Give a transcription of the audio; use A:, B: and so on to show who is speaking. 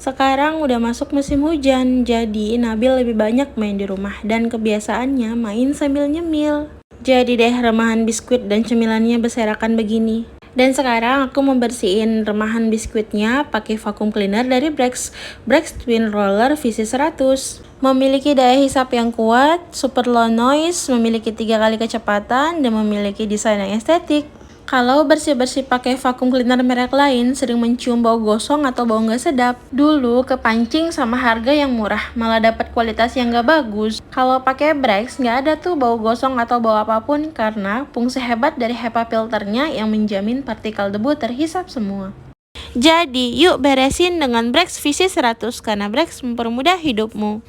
A: Sekarang udah masuk musim hujan, jadi Nabil lebih banyak main di rumah dan kebiasaannya main sambil nyemil. Jadi deh remahan biskuit dan cemilannya berserakan begini. Dan sekarang aku membersihin remahan biskuitnya pakai vacuum cleaner dari Brex Twin Roller VC100. Memiliki daya hisap yang kuat, super low noise, memiliki 3 kali kecepatan, dan memiliki desain yang estetik. Kalau bersih-bersih pakai vacuum cleaner merek lain sering mencium bau gosong atau bau nggak sedap. Dulu kepancing sama harga yang murah, malah dapat kualitas yang nggak bagus. Kalau pakai Brex nggak ada tuh bau gosong atau bau apapun karena fungsi hebat dari HEPA filternya yang menjamin partikel debu terhisap semua. Jadi yuk beresin dengan Brex VC100 karena Brex mempermudah hidupmu.